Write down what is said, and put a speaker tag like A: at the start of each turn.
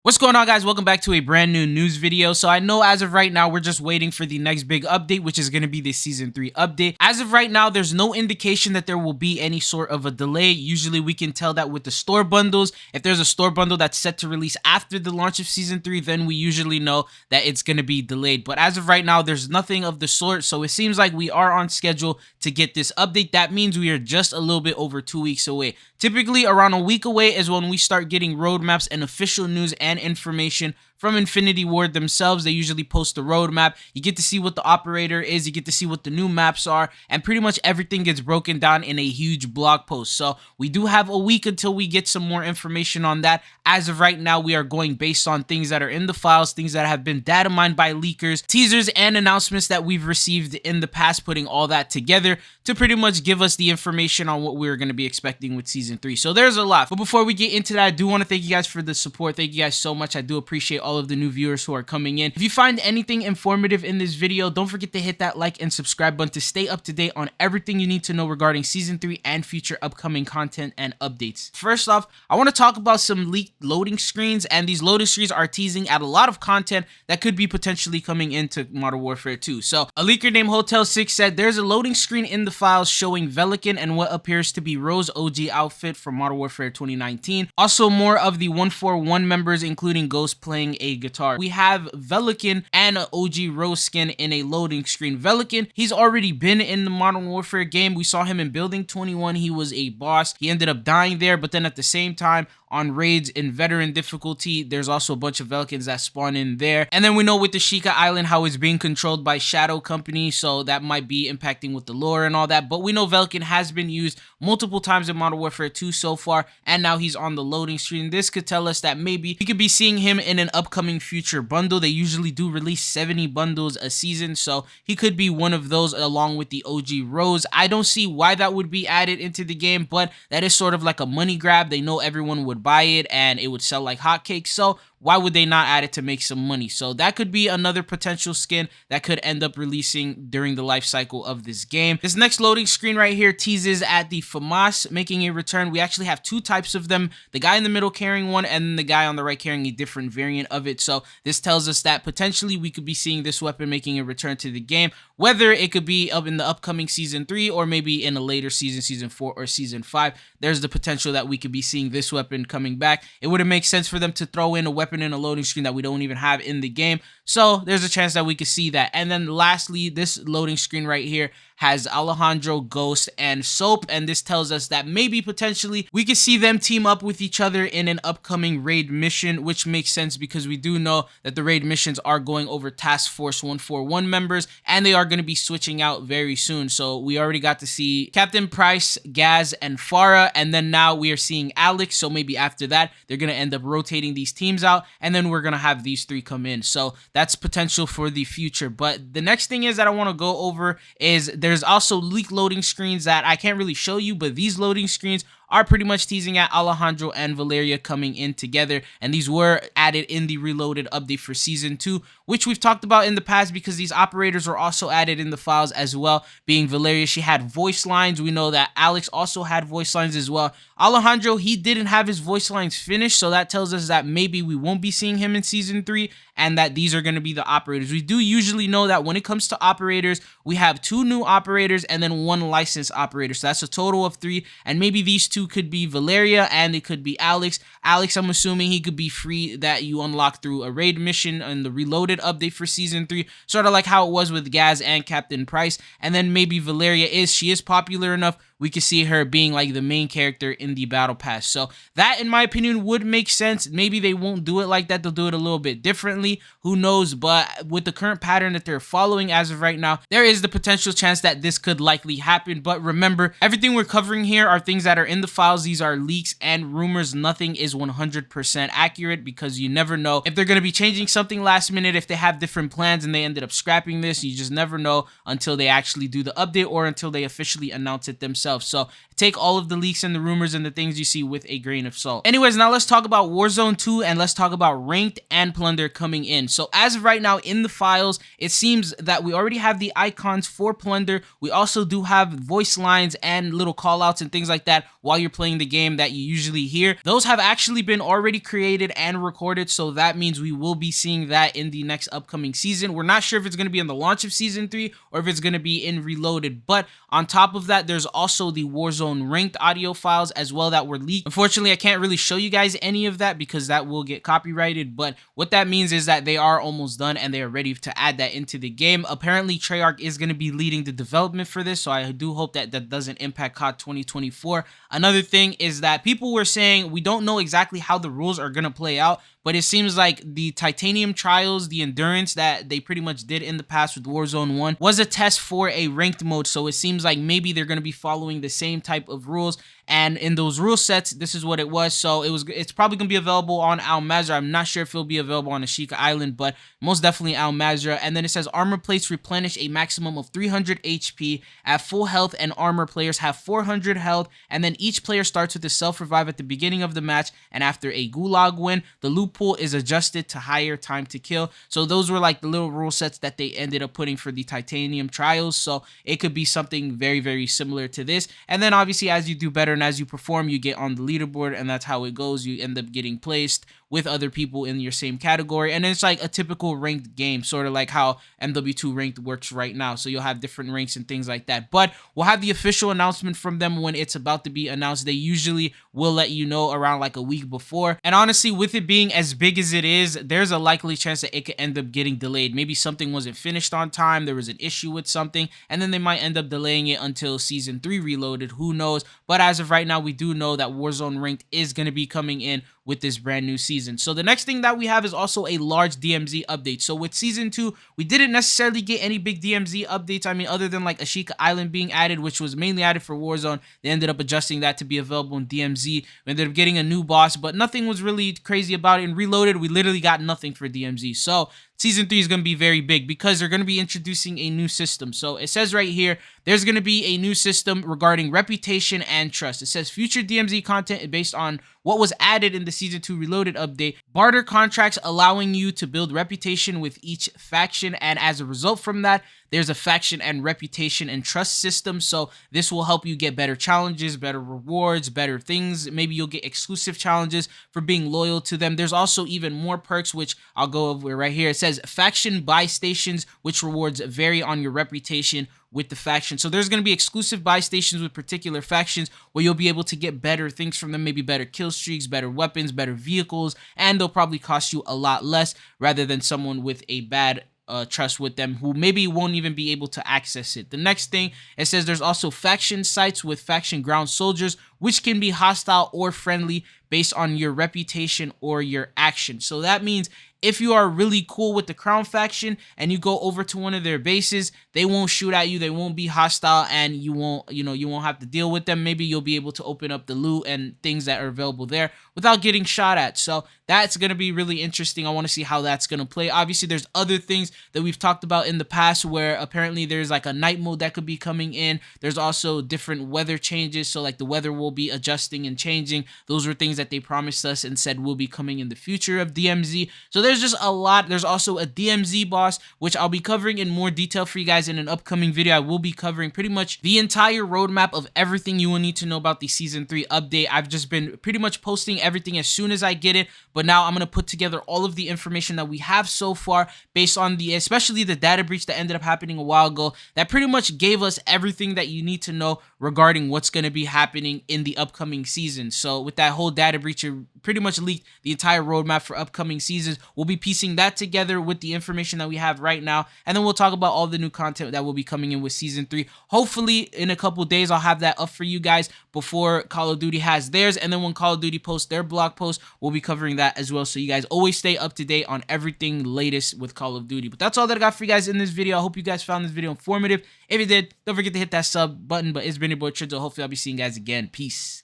A: What's going on, guys? Welcome back to a brand new news video. So I know as of right now, we're just waiting for the next big update, which is going to be the Season 3 update. As of right now, there's no indication that there will be any sort of a delay. Usually we can tell that with the store bundles. If there's a store bundle that's set to release after the launch of Season 3, then we usually know that it's going to be delayed. But as of right now, there's nothing of the sort. So it seems like we are on schedule to get this update. That means we are just a little bit over 2 weeks away. Typically, around a week away is when we start getting roadmaps and official news and information from Infinity Ward themselves. They usually post the roadmap. You get to see what the operator is, you get to see what the new maps are, and pretty much everything gets broken down in a huge blog post. So we do have a week until we get some more information on that. As of right now, we are going based on things that are in the files, things that have been data mined by leakers, teasers, and announcements that we've received in the past, putting all that together to pretty much give us the information on what we're going to be expecting with Season 3. So there's a lot. But before we get into that, I do want to thank you guys for the support. Thank you guys so much. I do appreciate all of the new viewers who are coming in. If you find anything informative in this video, don't forget to hit that like and subscribe button to stay up to date on everything you need to know regarding Season 3 and future upcoming content and updates. First off, I want to talk about some leaked loading screens, and these loading screens are teasing at a lot of content that could be potentially coming into Modern Warfare 2. So a leaker named Hotel 6 said there's a loading screen in the files showing Velikan and what appears to be Roze OG outfit from Modern Warfare 2019. Also more of the 141 members, including Ghost, playing a guitar. We have Velikan and an OG Roze skin in a loading screen. Velikan, he's already been in the Modern Warfare game. We saw him in Building 21. He was a boss. He ended up dying there, but then at the same time, on raids in veteran difficulty, there's also a bunch of Velikans that spawn in there. And then we know with the Sheikah Island how it's being controlled by Shadow Company, so that might be impacting with the lore and all that. But we know Velikan has been used multiple times in Modern Warfare 2 so far, and now he's on the loading screen. This could tell us that maybe we could be seeing him in an upcoming future bundle. They usually do release 70 bundles a season, so he could be one of those along with the OG Roze. I don't see why that would be added into the game, but that is sort of like a money grab. They know everyone would buy it and it would sell like hotcakes, so why would they not add it to make some money? So that could be another potential skin that could end up releasing during the life cycle of this game. This next loading screen right here teases at the FAMAS making a return. We actually have two types of them, the guy in the middle carrying one and the guy on the right carrying a different variant of it. So this tells us that potentially we could be seeing this weapon making a return to the game, whether it could be up in the upcoming Season 3 or maybe in a later season, Season 4 or Season 5. There's the potential that we could be seeing this weapon coming back. It wouldn't make sense for them to throw in a weapon in a loading screen that we don't even have in the game, so there's a chance that we could see that. And then lastly, this loading screen right here has Alejandro, Ghost, and Soap, and this tells us that maybe potentially we could see them team up with each other in an upcoming raid mission, which makes sense because we do know that the raid missions are going over Taskforce 141 members, and they are going to be switching out very soon. So we already got to see Captain Price, Gaz, and Farah, and then now we are seeing Alex, so maybe after that they're going to end up rotating these teams out, and then we're going to have these three come in. So that's potential for the future. But the next thing is that I want to go over is there's also leak loading screens that I can't really show you, but these loading screens are pretty much teasing at Alejandro and Valeria coming in together, and these were added in the Reloaded update for Season 2, which we've talked about in the past because these operators were also added in the files as well. Being Valeria, she had voice lines. We know that Alex also had voice lines as well. Alejandro, he didn't have his voice lines finished, so that tells us that maybe we won't be seeing him in Season 3 and that these are going to be the operators. We do usually know that when it comes to operators, we have 2 new operators and then 1 licensed operator, so that's a total of 3, and maybe these 2 could be Valeria and it could be Alex. Alex, I'm assuming he could be free that you unlock through a raid mission in the Reloaded update for Season 3, sort of like how it was with Gaz and Captain Price. And then maybe Valeria she is popular enough, we could see her being like the main character in the battle pass. So that, in my opinion, would make sense. Maybe they won't do it like that. They'll do it a little bit differently. Who knows? But with the current pattern that they're following as of right now, there is the potential chance that this could likely happen. But remember, everything we're covering here are things that are in the files. These are leaks and rumors. Nothing is 100% accurate because you never know if they're going to be changing something last minute, if they have different plans and they ended up scrapping this. You just never know until they actually do the update or until they officially announce it themselves. So take all of the leaks and the rumors and the things you see with a grain of salt. Anyways, now let's talk about Warzone 2 and let's talk about ranked and plunder coming in. So as of right now in the files, it seems that we already have the icons for plunder. We also do have voice lines and little call outs and things like that while you're playing the game that you usually hear. Those have actually been already created and recorded, so that means we will be seeing that in the next upcoming season. We're not sure if it's going to be in the launch of season 3 or if it's going to be in Reloaded, but on top of that, there's also the Warzone ranked audio files as well that were leaked. Unfortunately, I can't really show you guys any of that because that will get copyrighted, but what that means is that they are almost done and they are ready to add that into the game. Apparently, Treyarch is going to be leading the development for this, so I do hope that that doesn't impact COD 2024. Another thing is that people were saying we don't know exactly how the rules are going to play out, but it seems like the titanium trials, the endurance that they pretty much did in the past with Warzone 1 was a test for a ranked mode, so it seems like maybe they're going to be following the same type of rules. And in those rule sets, this is what it was. So it's probably going to be available on Al Mazrah. I'm not sure if it'll be available on Ashika Island, but most definitely Al Mazrah. And then it says armor plates replenish a maximum of 300 HP. At full health and armor, players have 400 health. And then each player starts with a self-revive at the beginning of the match. And after a gulag win, the loot pool is adjusted to higher time to kill. So those were like the little rule sets that they ended up putting for the titanium trials. So it could be something very, very similar to this. And then obviously as you do better and as you perform, you get on the leaderboard, and that's how it goes. You end up getting placed with other people in your same category, and it's like a typical ranked game, sort of like how MW2 ranked works right now. So you'll have different ranks and things like that, but we'll have the official announcement from them when it's about to be announced. They usually will let you know around like a week before, and honestly, with it being as big as it is, there's a likely chance that it could end up getting delayed. Maybe something wasn't finished on time, there was an issue with something, and then they might end up delaying it until season 3 Reloaded, who knows. But as of right now, we do know that Warzone ranked is going to be coming in with this brand new season. So the next thing that we have is also a large DMZ update. So with season 2, we didn't necessarily get any big DMZ updates. I mean, other than like Ashika Island being added, which was mainly added for Warzone. They ended up adjusting that to be available in DMZ. We ended up getting a new boss, but nothing was really crazy about it. In Reloaded, we literally got nothing for DMZ. So season 3 is going to be very big because they're going to be introducing a new system. So it says right here, there's going to be a new system regarding reputation and trust. It says future DMZ content is based on what was added in the season 2 Reloaded update. Barter contracts allowing you to build reputation with each faction, and as a result from that, there's a faction and reputation and trust system. So this will help you get better challenges, better rewards, better things. Maybe you'll get exclusive challenges for being loyal to them. There's also even more perks, which I'll go over right here. It says faction buy stations, which rewards vary on your reputation with the faction. So there's going to be exclusive buy stations with particular factions where you'll be able to get better things from them, maybe better kill streaks, better weapons, better vehicles, and they'll probably cost you a lot less rather than someone with a bad trust with them who maybe won't even be able to access it. The next thing, it says there's also faction sites with faction ground soldiers, which can be hostile or friendly based on your reputation or your action. So that means if you are really cool with the Crown faction and you go over to one of their bases, they won't shoot at you, they won't be hostile, and you won't have to deal with them. Maybe you'll be able to open up the loot and things that are available there without getting shot at. So that's going to be really interesting. I want to see how that's going to play. Obviously, there's other things that we've talked about in the past where apparently there's like a night mode that could be coming in. There's also different weather changes. So like the weather will be adjusting and changing. Those were things that they promised us and said will be coming in the future of DMZ. So there's just a lot. There's also a DMZ boss, which I'll be covering in more detail for you guys in an upcoming video. I will be covering pretty much the entire roadmap of everything you will need to know about the season 3 update. I've just been pretty much posting everything as soon as I get it, but now I'm going to put together all of the information that we have so far based on especially the data breach that ended up happening a while ago that pretty much gave us everything that you need to know regarding what's going to be happening in the upcoming season. So with that whole data breach, it pretty much leaked the entire roadmap for upcoming seasons. We'll be piecing that together with the information that we have right now, and then we'll talk about all the new content that will be coming in with season 3. Hopefully in a couple days I'll have that up for you guys before Call of Duty has theirs, and then when Call of Duty posts their blog post, we'll be covering that as well, so you guys always stay up to date on everything latest with Call of Duty. But that's all that I got for you guys in this video. I hope you guys found this video informative. If you did, don't forget to hit that sub button. But it's been your boy Tridzo. Hopefully I'll be seeing you guys again. Peace.